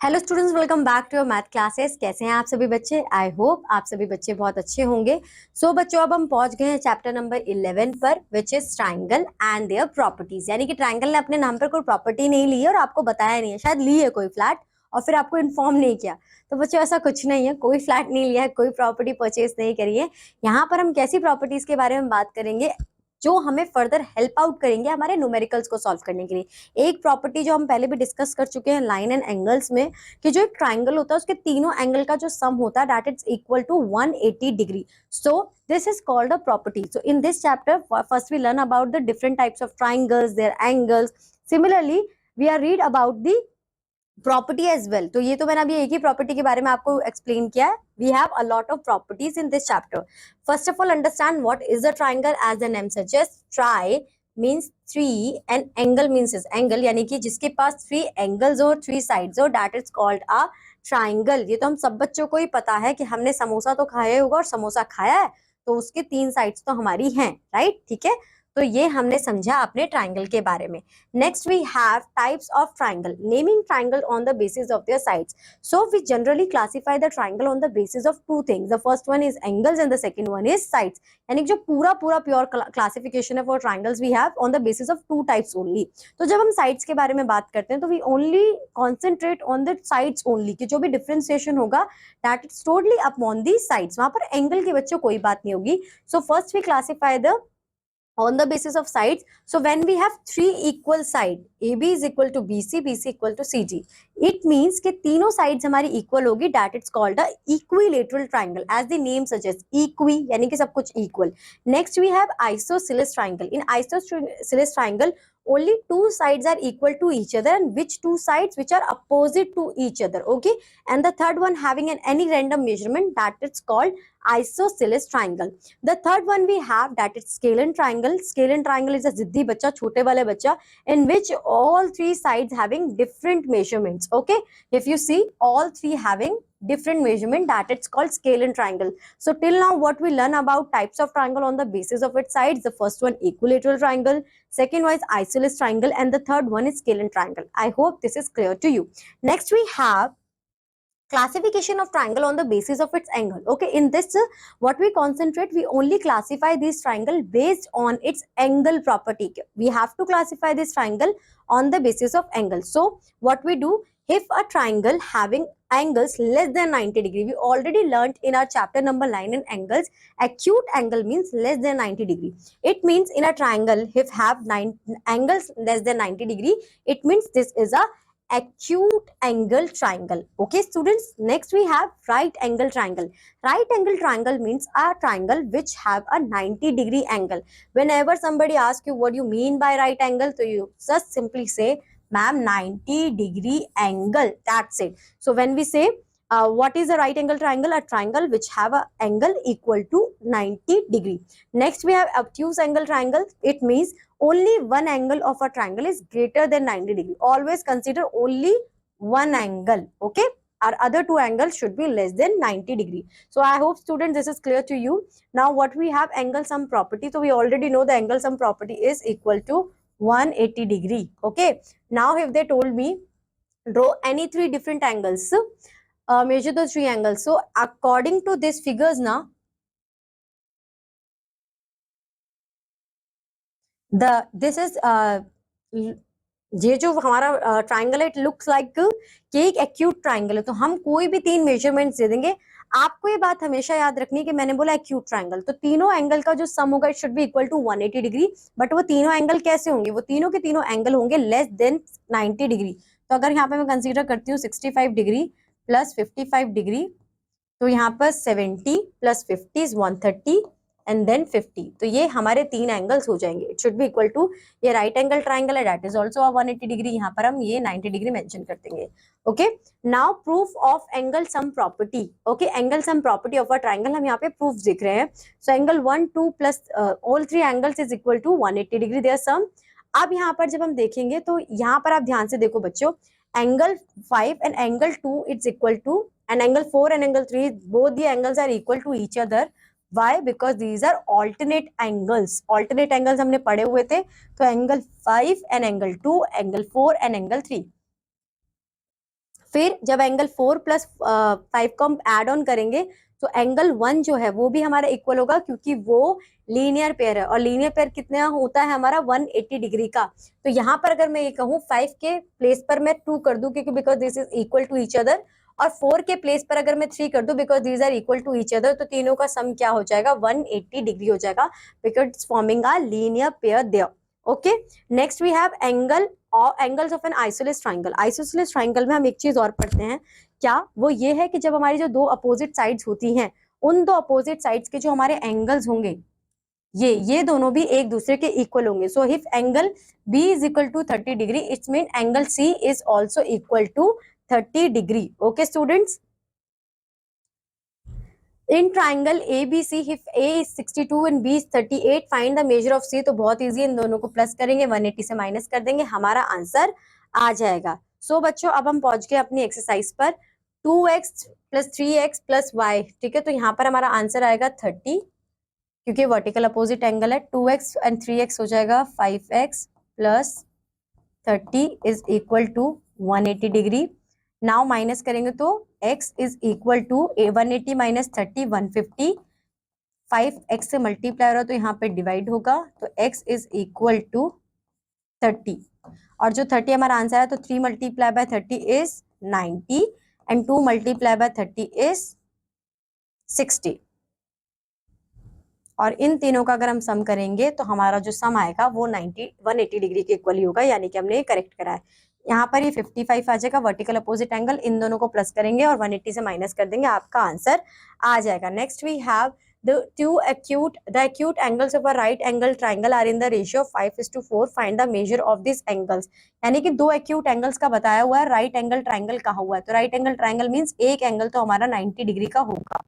Hello students, welcome back to your math classes. कैसे हैं आप सभी बच्चे? आई होप आप सभी बच्चे बहुत अच्छे होंगे। सो बच्चों, अब हम पहुंच गए हैं चैप्टर नंबर 11 पर, which is triangle and their properties. यानी कि ट्राइंगल ने अपने नाम पर कोई प्रॉपर्टी नहीं ली है और आपको बताया नहीं है, शायद ली है कोई फ्लैट और फिर आपको इन्फॉर्म नहीं किया। तो बच्चों ऐसा कुछ नहीं है, कोई फ्लैट नहीं लिया है, कोई प्रॉपर्टी परचेज नहीं करी है। यहाँ पर हम कैसी प्रॉपर्टीज के बारे में बात करेंगे जो हमें फर्दर हेल्प आउट करेंगे हमारे न्यूमेरिकल्स को सॉल्व करने के लिए। एक प्रॉपर्टी जो हम पहले भी डिस्कस कर चुके हैं लाइन एंड एंगल्स में, कि जो एक ट्राइंगल होता है उसके तीनों एंगल का जो सम होता है that is equal to 180 degree. So this is called a property. So in this chapter first we learn about the different types of triangles, their angles. Similarly we are read about the property as well. तो ये तो मैंने अभी एक ही property के बारे में आपको एक्सप्लेन किया है। We have a lot of properties in this chapter. First of all understand what is a triangle as the name suggest. Tri means three and angle means angle, यानी कि जिसके पास थ्री एंगल्स और three sides हो that is called a triangle. ये तो हम सब बच्चों को ही पता है कि हमने समोसा तो खाया होगा और समोसा खाया है तो उसके तीन साइड्स तो हमारी हैं, राइट? ठीक है, तो ये हमने समझा अपने ट्राइंगल के बारे में। Next we have types of triangle, naming triangle on the basis of their sides. So we generally classify the triangle on the basis of two things. The first one is angles and the second one is sides. यानी जो पूरा pure classification है for triangles we have on the basis of two types only. तो जब हम sides के बारे में बात करते हैं तो we only concentrate on the sides only, कि जो भी डिफरेंशिएशन होगा that is totally upon the sides. वहां पर एंगल के बच्चों कोई बात नहीं होगी। So first we classify the on the basis of sides. So when we have three equal side, AB is equal to BC, BC equal to CG, it means कि तीनों sides हमारी equal होगी, that it's called a equilateral triangle, as the name suggests, equi यानी कि सब कुछ equal. Next we have isosceles triangle. In isosceles triangle only two sides are equal to each other, and which two sides which are opposite to each other, okay? And the third one having any random measurement, that it's called isosceles triangle. The third one we have that is scalene triangle. Scalene triangle is a ziddi bachcha, chote wale bachcha, in which all three sides having different measurements, okay? If you see all three having different measurement, that it's called scalene triangle. So till now what we learn about types of triangle on the basis of its sides, the first one equilateral triangle, second one is isosceles triangle, and the third one is scalene triangle. I hope this is clear to you. Next we have classification of triangle on the basis of its angle. Okay, in this what we concentrate, we only classify this triangle based on its angle property. We have to classify this triangle on the basis of angle. So what we do, if a triangle having angles less than 90 degree, we already learned in our chapter number 9 in angles, acute angle means less than 90 degree. It means in a triangle if have 9 angles less than 90 degree, it means this is a acute angle triangle. Okay students, next we have right angle triangle. Right angle triangle means a triangle which have a 90 degree angle. Whenever somebody asks you what you mean by right angle, so you just simply say ma'am 90 degree angle, that's it. So when we say what is a right angle triangle? A triangle which have a angle equal to 90 degree. Next we have obtuse angle triangle. It means only one angle of a triangle is greater than 90 degree. Always consider only one angle, okay? Our other two angles should be less than 90 degree. So I hope students this is clear to you. Now what we have, angle sum property. So we already know the angle sum property is equal to 180 degree, okay? Now if they told me draw any three different angles, measure the three angles. So according to these figures now, this is ये जो हमारा triangle है, it looks like कि एक acute triangle है। तो हम कोई भी तीन मेजरमेंट्स दे देंगे। आपको ये बात हमेशा याद रखनी है कि मैंने बोला एक्यूट ट्राइंगल, तो तीनों एंगल का जो सम होगा it should be equal to 180 degree. But वो तीनों एंगल कैसे होंगे? वो तीनों के तीनों एंगल होंगे लेस देन 90 डिग्री। तो अगर यहाँ पे मैं कंसीडर करती हूँ 65 डिग्री प्लस 55 डिग्री, तो यहाँ पर 70 प्लस 50 इज 130 एंड देन 50। तो ये हमारे तीन एंगल्स हो जाएंगे। It should be equal to, ये राइट एंगल ट्राइंगल है दैट इज आल्सो 180 डिग्री। यहाँ पर हम ये 90 डिग्री मेंशन कर देंगे। Okay, now proof of angle sum property. Okay, angle sum property of a triangle हम यहाँ पे प्रूफ देख रहे हैं। So angle 1 2 plus all three angles is equal to 180 degree, there sum. अब यहाँ पर जब हम देखेंगे तो यहाँ पर आप ध्यान से देखो बच्चों, angle 5 and angle 2 it's equal to, and angle 4 and angle 3 both the angles are equal to each other. Why? Because these are alternate angles. Alternate angles हमने पढ़े हुए थे। तो angle 5 and angle 2, angle 4 and angle 3. फिर जब angle 4 plus 5 को हम add on करेंगे तो एंगल 1 जो है वो भी हमारा इक्वल होगा, क्योंकि वो लीनियर पेयर है, और लीनियर पेयर कितना होता है हमारा 180 डिग्री का। तो यहाँ पर अगर मैं ये कहूँ 5 के प्लेस पर मैं 2 कर दूं, क्योंकि because this is equal to each other, और 4 के प्लेस पर अगर मैं 3 कर दूं because these are equal to each other, तो तीनों का सम क्या हो जाएगा 180 डिग्री हो जाएगा, because it's forming a linear pair there. Okay, next we have angles of an isosceles triangle. आइसोसेलेस ट्राइंगल में हम एक चीज और पढ़ते हैं, क्या वो ये है कि जब हमारी जो दो अपोजिट साइड्स होती हैं, उन दो अपोजिट साइड्स के जो हमारे एंगल्स होंगे ये दोनों भी एक दूसरे के इक्वल होंगे। So if angle B is equal to 30 degree, it's mean angle C is also equal to 30 degree. Okay students, in triangle ABC if A is 62 and B is 38 find the measure of C। तो बहुत easy, इन दोनों को plus करेंगे, 180 से minus कर देंगे, हमारा answer आ जाएगा। सो बच्चों अब हम पहुंच गए अपनी एक्सरसाइज पर, 2x plus 3x plus y। ठीक है, तो यहाँ पर हमारा आंसर आएगा 30, क्योंकि वर्टिकल अपोजिट एंगल है। 2x एंड 3x हो जाएगा 5x plus 30 is equal to 180 degree. Now minus करेंगे तो x is equal to 180 minus 30 150, 5x से मल्टीप्लाई हो रहा है तो यहाँ पे डिवाइड होगा, तो x इज इक्वल टू 30, और जो 30 हमारा आंसर है तो 3 multiply by 30 is 90 and 2 multiply by 30 is 60, और इन तीनों का अगर हम सम करेंगे तो हमारा जो सम आएगा वो 180 डिग्री के इक्वल ही होगा, यानी कि हमने करेक्ट करा है। यहाँ पर ये 55 आ जाएगा, वर्टिकल अपोजिट एंगल, इन दोनों को प्लस करेंगे और 180 से माइनस कर देंगे, आपका आंसर आ जाएगा। Next we have the acute angles of a right angle triangle are in the ratio of 5:4, find the measure of these angles। यानी कि दो acute angles का बताया हुआ है, right angle triangle कहा हुआ है, तो right angle triangle means एक एंगल तो हमारा 90 डिग्री का होगा,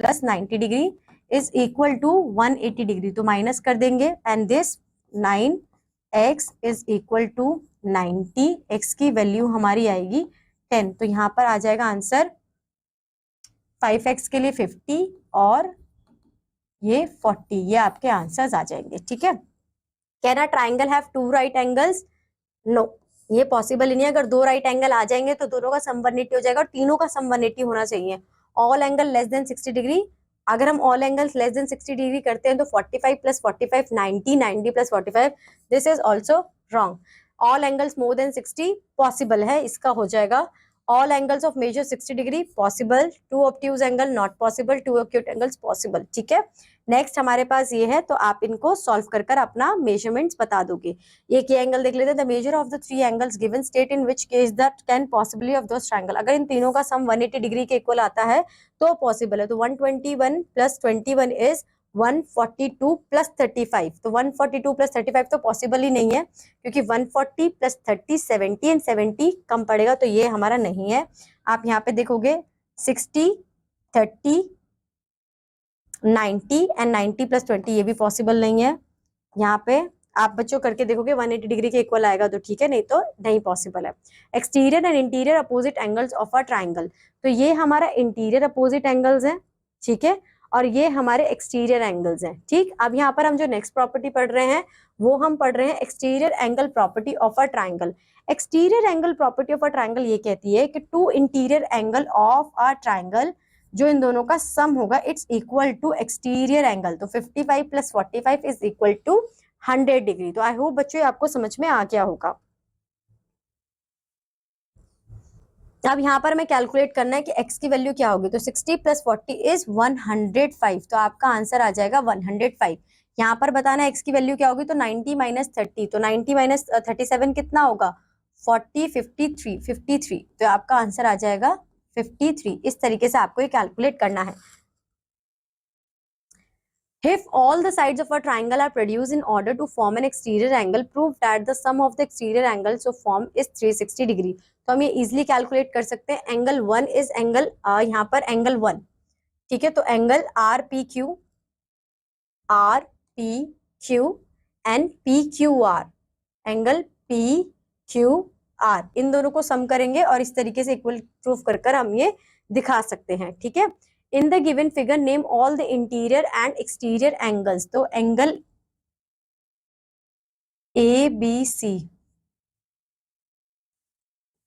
plus 90 degree is equal to 180 degree, तो माइनस कर देंगे, and this 9x is equal to 90, x की वैल्यू हमारी आएगी 10, तो यहाँ पर आ जाएगा आंसर 5x के लिए 50 और ये 40, ये आपके आंसर्स आ जाएंगे। ठीक है, can a triangle have two right angles? No, ये पॉसिबल ही नहीं है। अगर दो राइट एंगल आ जाएंगे तो दोनों का सम 180 हो जाएगा, और तीनों का सम 180 होना चाहिए। All angle less than 60 degree, अगर हम all angles less than 60 degree करते हैं तो 45 plus 45 90, 90 plus 45, this is also wrong. All angles more than 60 possible है, इसका हो जाएगा all angles of measure 60 degree possible, two obtuse angle not possible, two acute angles possible. ठीक है, next हमारे पास ये है, तो आप इनको सॉल्व कर कर अपना मेजरमेंट्स बता दोगे। ये क्या एंगल देख लेते हैं, the measure of the three angles given state in which case that can possibly of those triangle. अगर इन तीनों का सम 180 डिग्री के इक्वल आता है तो पॉसिबल है, तो 121 प्लस 21 इज 142 प्लस 35, तो 142 प्लस 35 तो पॉसिबल ही नहीं है, क्योंकि 140 प्लस 30 70 एंड 70 कम पड़ेगा, तो ये हमारा नहीं है। आप यहाँ पे देखोगे 60 30 90 एंड 90 प्लस 20, ये भी पॉसिबल नहीं है। यहाँ पे आप बच्चों करके देखोगे 180 डिग्री के इक्वल आएगा तो ठीक है, नहीं तो नहीं पॉसिबल है। Exterior and interior opposite angles of a triangle, तो ये हमारा इंटीरियर अपोजिट एंगल्स है, ठीक है, और ये हमारे एक्सटीरियर एंगल्स हैं। ठीक, अब यहाँ पर हम जो नेक्स्ट प्रॉपर्टी पढ़ रहे हैं वो हम पढ़ रहे हैं exterior angle property of a triangle. Exterior angle property of a triangle ये कहती है कि two interior angle of a triangle, जो इन दोनों का सम होगा it's equal to exterior angle, तो 55 plus 45 is equal to 100 degree. तो आई होप बच्चों आपको समझ में आ गया होगा। अब यहाँ पर हमें कैलकुलेट करना है कि x की वैल्यू क्या होगी, तो 60 प्लस 40 इज 105, तो आपका आंसर आ जाएगा 105। यहाँ पर बताना है x की वैल्यू क्या होगी, तो 90 माइनस 30, तो 90 माइनस 37 कितना होगा 40, 53, तो आपका आंसर आ जाएगा 53। इस तरीके से आपको ये कैलकुलेट करना है। If all the sides of a triangle are produced in order to form an exterior angle, prove that the sum of the exterior angles of form is 360 degree. तो हम ये इजिली कैलकुलेट कर सकते हैं। Angle 1 is angle, यहाँ पर angle 1, ठीक है, तो angle R P Q and P Q R, angle P Q R, इन दोनों को सम करेंगे और इस तरीके से इक्वल प्रूफ कर कर हम ये दिखा सकते हैं। ठीक है, in the given figure name all the interior and exterior angles, तो angle A B C,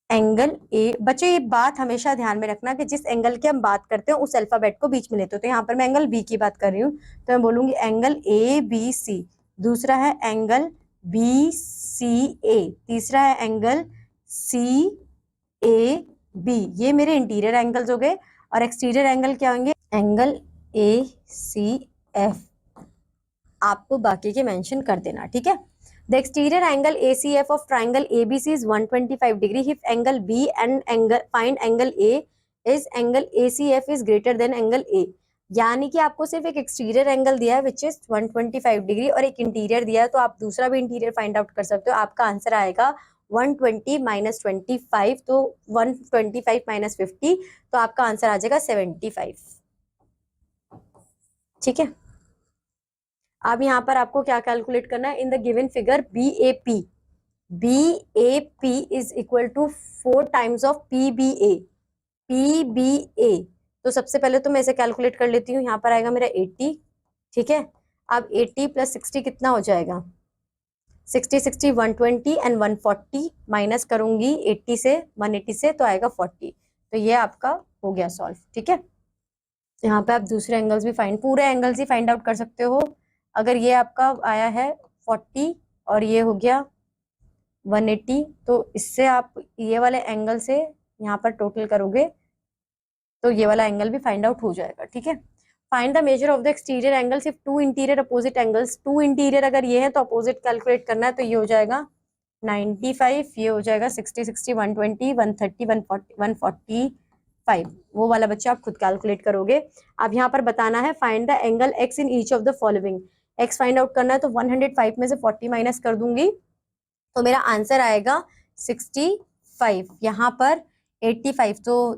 angle A, बच्चों ये बात हमेशा ध्यान में रखना कि जिस एंगल की हम बात करते हैं उस अल्फाबेट को बीच में लेते हो। तो यहाँ पर मैं एंगल बी की बात कर रही हूँ, तो मैं बोलूंगी एंगल ए बी सी। दूसरा है एंगल बी सी ए। तीसरा है एंगल सी ए बी। ये मेरे इंटीरियर एंगल्स हो गए। और एक्सटीरियर एंगल क्या होंगे? Angle A C F. आपको बाकी के मेंशन कर देना, ठीक है। The exterior angle ACF of triangle ABC is 125 degree. If angle B and find angle A is angle ACF is greater than angle A. यानी कि आपको सिर्फ एक एक्सटीरियर एंगल दिया है विच इज 125 डिग्री और एक इंटीरियर दिया है, तो आप दूसरा भी इंटीरियर फाइंड आउट कर सकते हो। आपका आंसर आएगा 120 माइनस 25, तो 125 माइनस 50, तो आपका आंसर आ जाएगा 75। ठीक है। अब यहाँ पर आपको क्या कैलकुलेट करना है? In the given figure BAP, BAP is equal to 4 times of PBA, PBA। तो सबसे पहले तो मैं इसे कैलकुलेट कर लेती हूँ। यहाँ पर आएगा मेरा 80, ठीक है। अब 80 प्लस 60 कितना हो जाएगा? 60 60 120 एंड 140 माइनस करूंगी 80 से, 180 से, तो आएगा 40। तो ये आपका हो गया सॉल्व, ठीक है। यहाँ पे आप दूसरे एंगल्स भी पूरे एंगल्स ही फाइंड आउट कर सकते हो। अगर ये आपका आया है 40 और ये हो गया 180, तो इससे आप ये वाले एंगल से यहाँ पर टोटल करोगे तो ये वाला एंगल भी फाइंड आउट हो जाएगा, ठीक है। Find the measure of the exterior angles if two interior opposite angles. To interior अगर ये है तो अपोजिट कैलकुलेट करना है, तो ये हो जाएगा 95, ये हो जाएगा 60 60 120 130 140 145। वो वाला बच्चा आप खुद कैलकुलेट करोगे। अब यहाँ पर बताना है find the angle x in each of the following. X find out करना है, तो 105 में से 40 माइनस कर दूंगी तो मेरा आंसर आएगा 65। यहाँ पर 85, तो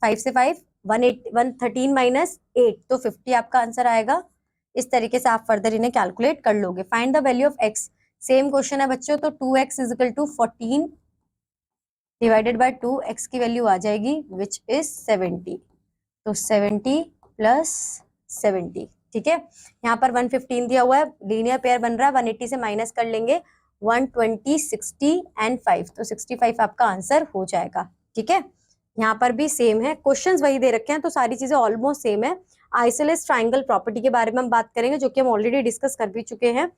5 से 5 113 माइनस 8, तो 50 आपका आंसर आएगा। इस तरीके से आप फर्दर इन्हें कैलकुलेट कर लोगे। Find the value of x, same question है बच्चों। तो 2x is equal to 14 divided by 2, x की वैल्यू आ जाएगी विच इज 70। तो 70 प्लस 70, ठीक है। यहाँ पर 115 दिया हुआ है, लीनियर पेयर बन रहा है, 180 से माइनस कर लेंगे 120 60 एंड 5, तो 65 आपका आंसर हो जाएगा, ठीक है। यहाँ पर भी सेम है, क्वेश्चंस वही दे रखे हैं, तो सारी चीजें ऑलमोस्ट सेम है। आइसोलेस ट्राइंगल प्रॉपर्टी के बारे में हम बात करेंगे, जो कि हम ऑलरेडी डिस्कस कर भी चुके हैं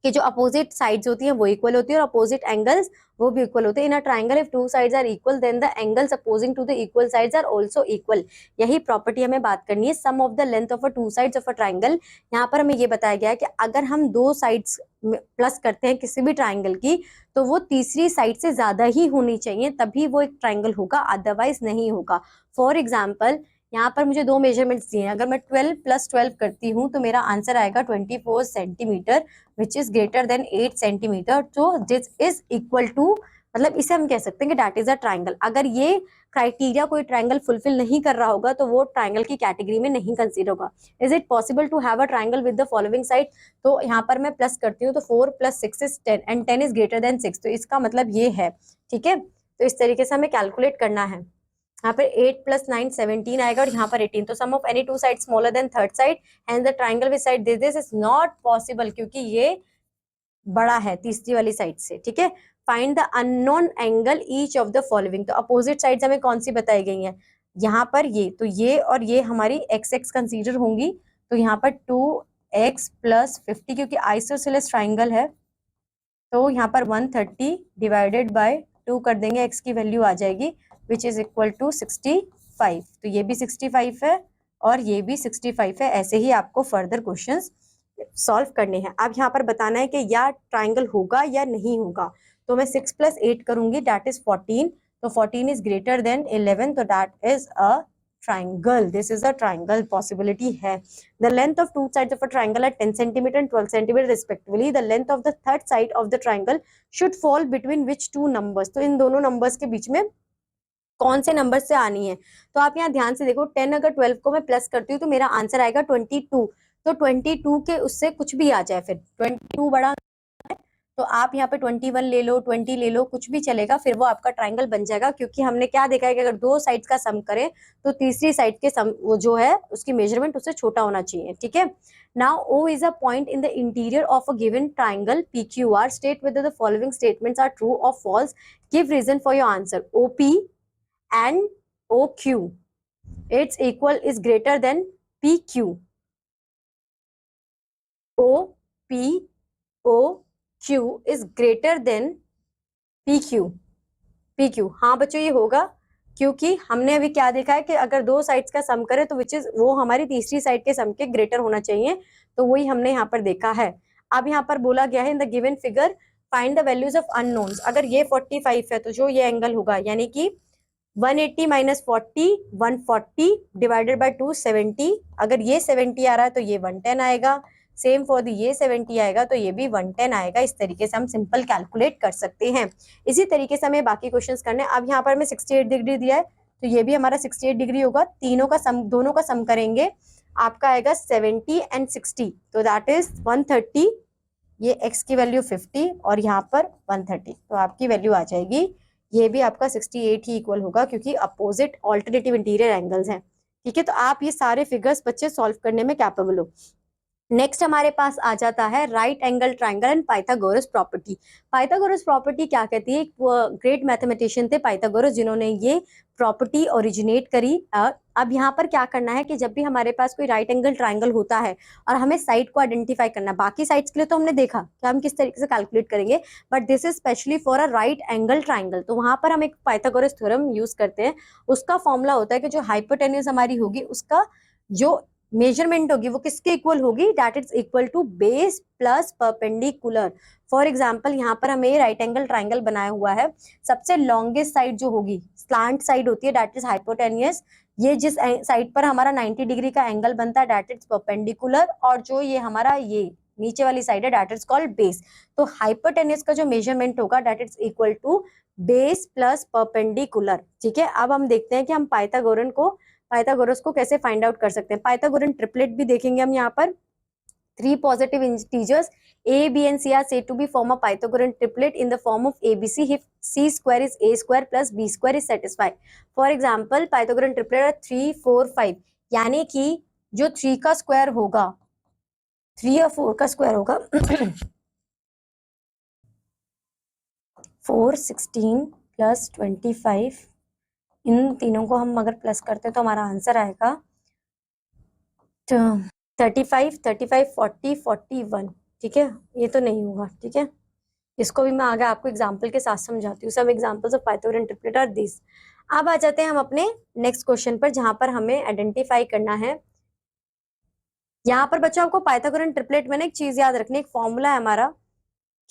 कि जो अपोजिट साइड्स होती हैं वो इक्वल होती है और अपोजिट एंगल्स वो भी इक्वल होते हैं। In a triangle if two sides are equal then the angles opposing to the equal sides are also equal. यही प्रॉपर्टी हमें बात करनी है। Sum of the length of a two sides of a triangle, यहाँ पर हमें ये बताया गया है कि अगर हम दो साइड्स प्लस करते हैं किसी भी ट्राइंगल की, तो वो तीसरी साइड से ज्यादा ही होनी चाहिए, तभी वो एक ट्राइंगल होगा, अदरवाइज नहीं होगा। फॉर एग्जाम्पल यहाँ पर मुझे दो मेजरमेंट्स दिए हैं, अगर मैं 12 प्लस 12 करती हूँ तो मेरा आंसर आएगा 24 centimetre which is greater then 8 centimetre. तो दिस इज इक्वल टू, मतलब इसे हम कह सकते हैं कि दैट इज अ ट्राइंगल। अगर ये क्राइटेरिया कोई ट्राइंगल फुलफिल नहीं कर रहा होगा तो वो ट्राइंगल की कैटेगरी में नहीं कंसीडर होगा। Is it possible to have a triangle with the following side? तो यहाँ पर मैं प्लस करती हूँ, तो 4 plus 6 is 10 and 10 is greater than 6, तो इसका मतलब ये है, ठीक है। तो इस तरीके से हमें कैलकुलेट करना है। यहाँ पर 8 प्लस 9 17 आएगा और यहाँ पर 18। तो sum of any two side smaller than third side and the triangle with side this is not possible, क्योंकि ये बड़ा है तीसरी वाली साइड से, ठीक है। Find the unknown angle each of the following. तो अपोजिट साइड्स हमें कौन सी बताई गई हैं? यहाँ पर ये, तो ये और ये हमारी एक्स एक्स कंसीडर होंगी। तो यहाँ पर 2x प्लस 50, क्योंकि आइसोसेलेस ट्राइंगल है, तो यहाँ पर 130 डिवाइडेड बाय 2 कर देंगे, x की वैल्यू आ जाएगी विच इज इक्वल टू 65। तो ये भी 65 है और ये भी 65 है। ऐसे ही आपको फर्दर क्वेश्चंस सॉल्व करने हैं। अब यहाँ पर बताना है कि या ट्राइंगल होगा या नहीं होगा। तो मैं 6 प्लस 8 करूंगी, दैट इज 14। तो 14 इज ग्रेटर देन 11, तो that is a triangle. This is a triangle, possibility है। The length of two sides of a triangle are 10 centimetre and 12 centimetre respectively. The length of the third side of the triangle should fall between which two numbers. तो इन दोनों numbers के बीच में कौन से number से आनी है? तो आप यहाँ ध्यान से देखो, 10 अगर 12 को मैं प्लस करती हूँ तो मेरा आंसर आएगा 22। तो 22 के उससे कुछ भी आ जाए, फिर 22 बड़ा है तो आप यहाँ पे 21 ले लो, 20 ले लो, कुछ भी चलेगा, फिर वो आपका ट्राइंगल बन जाएगा, क्योंकि हमने क्या देखा है कि अगर दो साइड्स का सम करें तो तीसरी साइड के सम वो जो है उसकी मेजरमेंट उससे छोटा होना चाहिए, ठीक है। Now O is a point in the interior of a given triangle PQR. State whether the following statements are true or false. Give reason for your answer. OP and OQ its equal is greater than PQ. OPOQ is greater than PQ. PQ, हाँ बच्चों ये होगा, क्योंकि हमने अभी क्या देखा है कि अगर दो साइड्स का सम करें तो विच इज वो हमारी तीसरी साइड के सम के ग्रेटर होना चाहिए, तो वही हमने यहाँ पर देखा है। अब यहाँ पर बोला गया है in the given figure find the values of unknowns. अगर ये 45 है तो जो ये एंगल होगा यानी कि 180 माइनस 40 140 डिवाइडेड बाय 2 70। अगर ये 70 आ रहा है तो ये 110 आएगा, सेम फॉर दी ये 70 आएगा तो ये भी 110 आएगा। इस तरीके से हम सिंपल कैलकुलेट कर सकते हैं। इसी तरीके से हमें बाकी क्वेश्चंस करने। अब यहाँ पर हमें 68 डिग्री दिया है तो ये भी हमारा 68 डिग्री होगा। तीनों का सम, दोनों का सम करेंगे, आपका आएगा 70 एंड 60, तो दैट इज 130। ये x की वैल्यू 50 और यहाँ पर 130, तो आपकी वैल्यू आ जाएगी, ये भी आपका 68 ही इक्वल होगा, क्योंकि अपोजिट ऑल्टरनेटिव इंटीरियर एंगल्स हैं, ठीक है। तो आप ये सारे फिगर्स बच्चे सॉल्व करने में कैपेबल हो। नेक्स्ट हमारे पास आ जाता है right angle triangle and Pythagoras property. Pythagoras property क्या कहती है? ग्रेट मैथमेटिशियन थे पाइथागोरस, जिन्होंने ये प्रॉपर्टी ओरिजिनेट करी। अब यहाँ पर क्या करना है कि जब भी हमारे पास कोई राइट एंगल ट्राइंगल होता है और हमें साइड को आइडेंटिफाई करना, बाकी साइड्स के लिए तो हमने देखा कि हम किस तरीके से कैलकुलेट करेंगे, but this is specially for a right angle triangle. तो वहां पर हम एक पाइथागोरस थ्योरम यूज करते हैं। उसका फॉर्मूला होता है कि जो हाइपोटेन्यूज हमारी होगी उसका जो मेजरमेंट होगी वो किसके इक्वल होगी? That is equal to base plus perpendicular. For example यहाँ पर हमें राइट एंगल ट्राइंगल बनाया हुआ है, सबसे लॉन्गेस्ट साइड जो होगी स्लांट साइड होती है, दैट इज हाइपोटेन्यूस। ये जिस साइड पर हमारा 90 डिग्री का एंगल बनता है दैट इज परपेंडिकुलर, और जो ये हमारा ये नीचे वाली साइड है दैट इज कॉल्ड बेस। तो हाइपोटेन्यूस का जो मेजरमेंट होगा that is equal to base plus perpendicular, ठीक है। अब हम देखते हैं कि हम पाइथागोरस को कैसे फाइंड आउट कर सकते हैं। पाइथागोरन ट्रिपलेट भी देखेंगे हम यहाँ पर। 3 positive integers a, b and c are said to be form a Pythagorean triplet in the form of abc if c square is a square plus b square is satisfied. For example, Pythagorean triplet are 3, 4, 5, यानी कि जो 3 का square होगा, 3 और 4 का square होगा 4, 16 plus 25, इन तीनों को हम अगर प्लस करते हैं तो हमारा आंसर आएगा 35, 40, 41, ठीक है। ये तो नहीं होगा, ठीक है। इसको भी मैं आगे आपको एग्जांपल के साथ समझाती हूँ। Some examples of Pythagorean triplet are this. अब आ जाते हैं हम अपने नेक्स्ट क्वेश्चन पर, जहां पर हमें आइडेंटिफाई करना है। यहाँ पर बच्चों आपको पाइथागोरियन ट्रिपलेट में एक चीज याद रखनी, एक फॉर्मूला है हमारा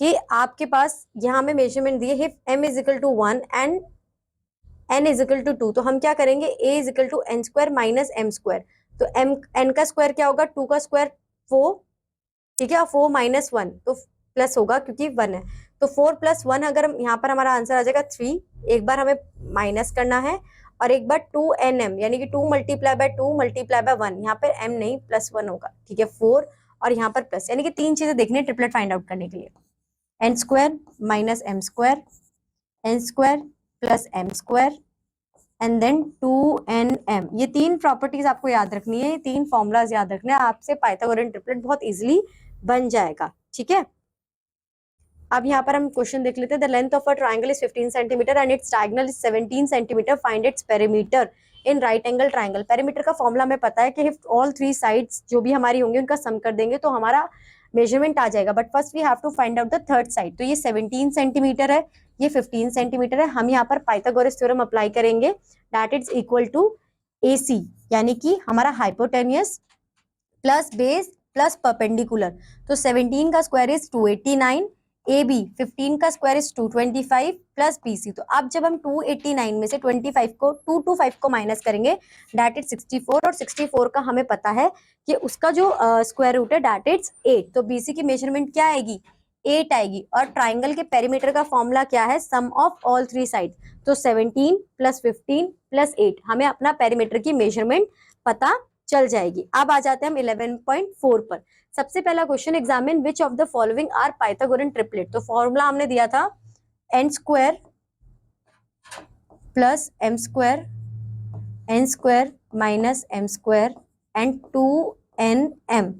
कि आपके पास यहाँ में मेजरमेंट दिए if m is equal to 1 and n is equal to 2, तो हम क्या करेंगे a is equal to n square minus m square. तो n का स्क्वायर क्या होगा? 2 का स्क्वायर 4, ठीक है, और 4 माइनस 1 तो प्लस होगा क्योंकि 1 है, तो 4 प्लस 1 अगर हम यहाँ पर हमारा आंसर आ जाएगा 3। एक बार हमें माइनस करना है और एक बार 2nm यानी कि 2 मल्टीप्लाई बाय 2 मल्टीप्लाई बाय 1, यहाँ पर m नहीं प्लस 1 होगा, ठीक है, 4 और यहाँ पर प्लस, यानी कि 3 चीजें देखनी है ट्रिपलेट फाइंड आउट करने के लिए। n square minus m square, n square plus m square and then 2nm। ये 3 प्रॉपर्टीज आपको याद रखनी है, ये 3 फॉर्मूलाज याद रखने हैं, आपसे पाइथागोरियन ट्रिपलेट बहुत इजीली बन जाएगा, ठीक है। अब यहाँ पर हम क्वेश्चन देख लेते हैं। The length of a triangle is 15 centimetre and its diagonal is 17 centimetre, find its perimeter in right angle triangle. Perimeter का फॉर्मूला हमें पता है कि इफ ऑल 3 साइड्स जो भी हमारी होंगी उनका सम कर देंगे तो हमारा मेजरमेंट आ जाएगा, but first we have to find out the third side. तो ये 17 सेंटीमीटर है, ये 15 सेंटीमीटर है। हम यहाँ पर पाइथागोरस थ्योरम अप्लाई करेंगे, that is equal to AC यानी कि हमारा hypotenuse plus base plus perpendicular. तो 17 का स्क्वायर इज 289, AB 15 का स्क्वायर इज 225 प्लस BC। तो अब जब हम 289 में से 25 को 225 को माइनस करेंगे दैट इज 64, और 64 का हमें पता है कि उसका जो स्क्वायर रूट है दैट इज 8। तो BC की मेजरमेंट क्या आएगी? 8 आएगी। और ट्राइंगल के पेरीमीटर का फॉर्मूला क्या है? Sum of all 3 side. तो 17 प्लस 15 प्लस 8, हमें अपना पेरीमीटर की मेजरमेंट पता चल जाएगी। अब आ जाते हैं हम 11.4 पर। सबसे पहला question, examine which of the following are Pythagorean triplet. तो फॉर्मूला हमने दिया था n square plus m square n square minus m square and 2nm।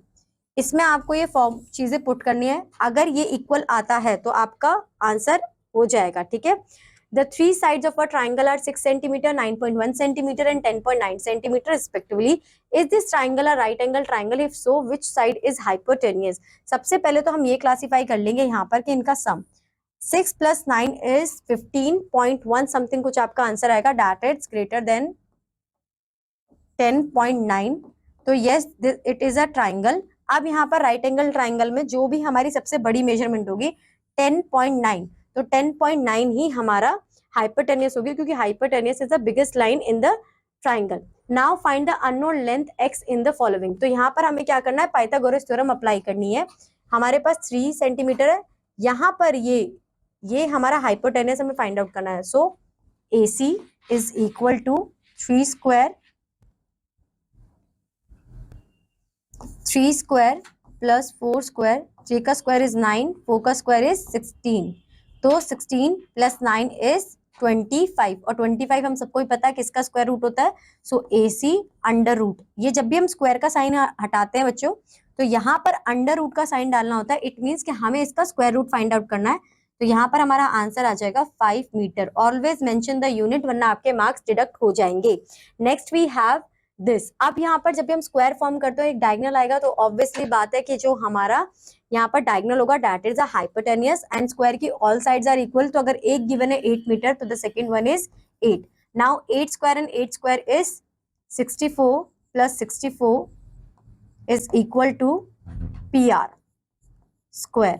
इसमें आपको ये फॉर्म चीजें पुट करनी है, अगर ये इक्वल आता है तो आपका आंसर हो जाएगा, ठीक है। The three sides of a triangle are 6 centimeter, 9.1 centimeter and 10.9 centimeter respectively. Is this triangle a right angle triangle? If so, which side is hypotenuse? सबसे पहले तो हम ये क्लासीफाई कर लेंगे यहाँ पर कि इनका सम 6 plus 9 is 15.1 समथिंग कुछ आपका आंसर आएगा, that is greater than 10.9। तो yes, it is a triangle। अब यहाँ पर राइट एंगल ट्राइंगल में जो भी हमारी सबसे बड़ी मेजरमेंट होगी 10.9, तो 10.9 ही हमारा हाइपोटेनियस होगी, क्योंकि hypotenuse is the biggest line in the triangle. Now find the unknown length x in the following. तो यहाँ पर हमें क्या करना है, पाइथागोरस थ्योरम अप्लाई करनी है। हमारे पास 3 सेंटीमीटर है, यहाँ पर ये हमारा हाइपोटेनियस हमें फाइंड आउट करना है। So AC is equal to 3 square plus 4 square, 3 का स्क्वायर इज 9, 4 का स्क्वायर इज 16। तो 16 प्लस 9 इज 25, और 25 हम सबको ही पता है किसका स्क्वायर रूट होता है। So AC under root. ये जब भी हम स्क्वायर का साइन हटाते हैं बच्चों, तो यहाँ पर अंडर रूट का साइन डालना होता है। इट मीन्स कि हमें इसका स्क्वायर रूट फाइंड आउट करना है। तो यहाँ पर हमारा आंसर आ जाएगा 5 metre. Always mention the unit, वरना आपके मार्क्स डिडक्ट हो जाएंगे। Next we have this. अब यहाँ पर जब भी हम स्क्वायर फॉर्म करते हैं, एक डायगोनल आएगा, तो ऑब्वियसली बात है कि जो हमारा यहाँ पर डायगोनल होगा that is a hypotenuse, and square की ऑल साइड्स आर इक्वल। तो अगर एक गिवन है 8 मीटर, तो the second one is 8। Now 8 square and 8 square is 64 plus 64 is equal to PR square.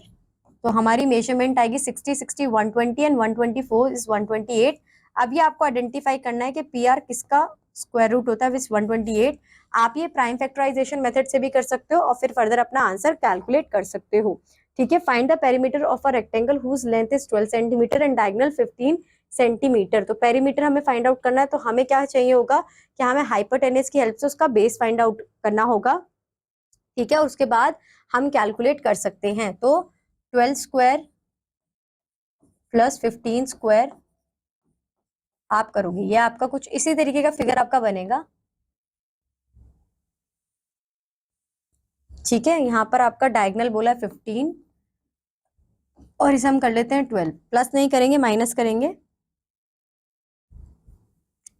तो हमारी मेजरमेंट आएगी 60 60 120 एंड 124 इज 128। अब ये आपको आइडेंटिफाई करना है कि PR किसका स्क्वायर रूट होता है विच 128। आप ये प्राइम फैक्टराइजेशन मेथड से भी कर सकते हो और फिर फर्दर अपना आंसर कैलकुलेट कर सकते हो, ठीक है। Find the perimeter of a rectangle whose length is 12 centimetre and diagonal 15 centimetre. तो पेरीमीटर हमें फाइंड आउट करना है, तो हमें क्या चाहिए होगा कि हमें हाइपोटेनस की हेल्प से उसका बेस फाइंड आउट करना होगा, ठीक है। उसके बाद हम कैलकुलेट कर सकते हैं। तो 12 स्क्वायर प्लस 15 स्क्वायर आप करोगे, ये आपका कुछ इसी तरीके का फिगर आपका बनेगा, ठीक है। यहाँ पर आपका डायगोनल बोला 15 और इसे हम कर लेते हैं 12, प्लस नहीं करेंगे माइनस करेंगे।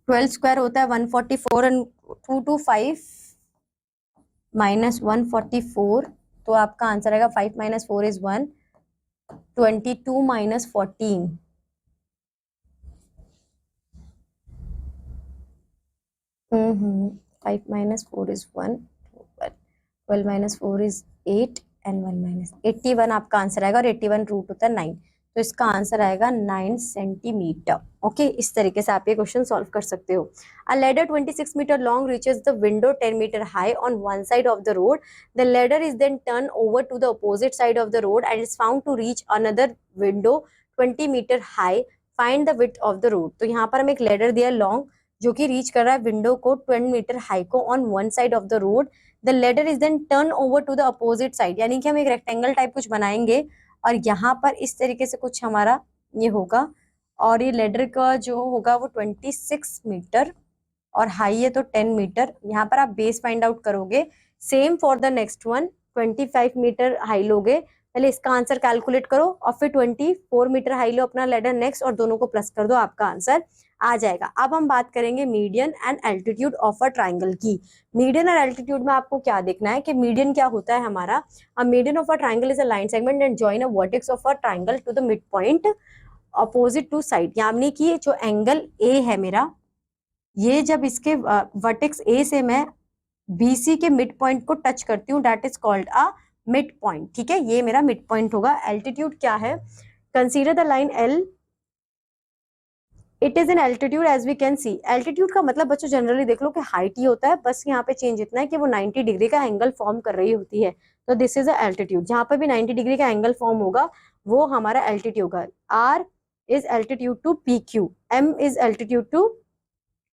12 स्क्वायर होता है 144 एंड 225 माइनस 144, तो आपका आंसर आएगा 5 minus 4 is 1, 22 minus 14 5 minus 4 is 1, 12 minus 4 is 8 and 1 minus 81 आपका आंसर आएगा, और 81 रूट होता है 9, तो इसका आंसर आएगा 9 सेंटीमीटर। ओके, इस तरीके से आप ये क्वेश्चन सॉल्व कर सकते हो। A ladder 26 metre long reaches the window 10 metre high on one side of the road. The ladder is then turn over to the opposite side of the road and is found to reach another window 20 metre high. Find the width of the road. तो यहाँ पर हमें एक ladder दिया long, जो कि reach कर रहा है विंडो को 20 मीटर हाई को on one side of the road. The ladder is then turn over to the opposite side, यानी कि हम एक रेक्टेंगल टाइप कुछ बनाएंगे और यहाँ पर इस तरीके से कुछ हमारा ये होगा, और ये लेडर का जो होगा वो 26 मीटर और हाई है तो 10 मीटर। यहाँ पर आप बेस फाइंड आउट करोगे। Same for the next one, 25 metre high लोगे, पहले इसका आंसर कैलकुलेट करो और फिर 24 मीटर हाई लो अपना लेडर नेक्स्ट, और दोनों को प्लस कर दो, आपका आंसर आ जाएगा। अब हम बात करेंगे median and altitude of a triangle की। मीडियन और एल्टीट्यूड में आपको क्या देखना है कि मीडियन क्या होता है हमारा। A median of a triangle is a line segment and join a vertex of a triangle to the mid point opposite to side. यानी कि जो एंगल ए है मेरा, ये जब इसके वर्टेक्स ए से मैं BC के मिड पॉइंट को टच करती हूँ, that is called a mid point, ठीक है। ये मेरा मिड पॉइंट होगा। एल्टीट्यूड क्या है, consider the line L, it is in altitude as we can see. Altitude का मतलब बच्चों जनरली देख लो कि हाइट ही होता है, बस यहाँ पे चेंज इतना है कि वो 90 डिग्री का एंगल फॉर्म कर रही होती है। तो दिस इज अ एल्टीट्यूड, जहां पर भी 90 डिग्री का एंगल फॉर्म होगा वो हमारा एल्टीट्यूड होगा। R is altitude to PQ, M is altitude to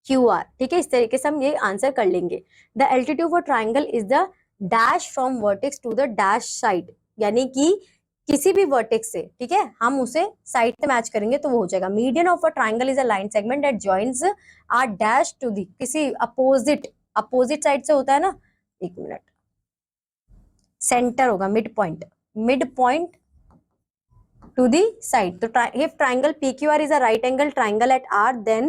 QR, ठीक है। इस तरीके से हम ये आंसर कर लेंगे। The altitude for triangle is the dash from vertex to the dash side, यानी कि किसी भी वर्टेक्स से, ठीक है, हम उसे साइड से मैच करेंगे तो वो हो जाएगा। Median of a triangle is a line segment that joins are dash to the, किसी अपोजिट साइड से होता है ना, एक मिनट, सेंटर होगा, mid point to the side. So if triangle PQR is a right angle triangle at R, then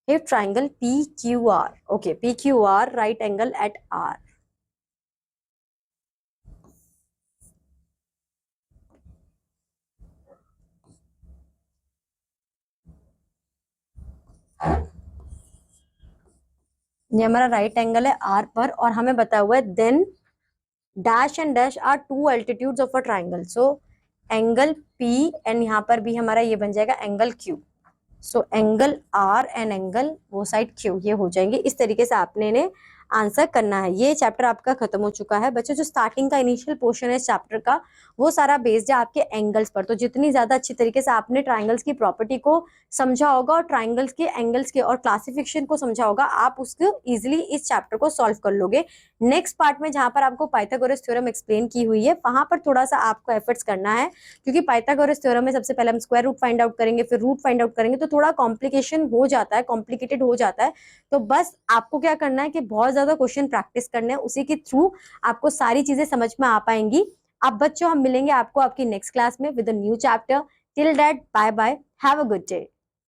if triangle PQR, okay, PQR right angle at R. ये हमारा right angle है R पर और हमें बताया हुआ है then dash and dash are two altitudes of a triangle. So angle P and यहाँ पर भी हमारा ये बन जाएगा angle Q। So angle R and angle वो साइड Q, ये हो जाएंगे। इस तरीके से आपने ने आंसर करना है। ये चैप्टर आपका खत्म हो चुका है बच्चों। जो स्टार्टिंग का इनिशियल पोर्शन है इस चैप्टर का वो सारा बेस्ड है आपके एंगल्स पर। तो जितनी ज्यादा अच्छी तरीके से आपने ट्राइंगल्स की प्रॉपर्टी को समझा होगा और ट्राइंगल्स के एंगल्स के और क्लासिफिकेशन को समझा होगा, आप उसको इजिली इस चैप्टर को सॉल्व कर लोगे। नेक्स्ट पार्ट में जहां पर आपको पाइथागोरस थ्योरम एक्सप्लेन की हुई है वहां पर थोड़ा सा आपको एफर्ट्स करना है, क्योंकि पाइथागोरस थ्योरम में सबसे पहले हम स्क्वायर रूट फाइंड आउट करेंगे, फिर रूट फाइंड आउट करेंगे, तो थोड़ा कॉम्प्लिकेशन हो जाता है, कॉम्प्लिकेटेड हो जाता है। तो बस आपको क्या करना है कि बहुत ज्यादा क्वेश्चन प्रैक्टिस करने हैं, उसी के थ्रू आपको सारी चीजें समझ में आ पाएंगी। अब बच्चों हम मिलेंगे आपको आपकी नेक्स्ट क्लास में with a new chapter. Till that bye bye, have a good day.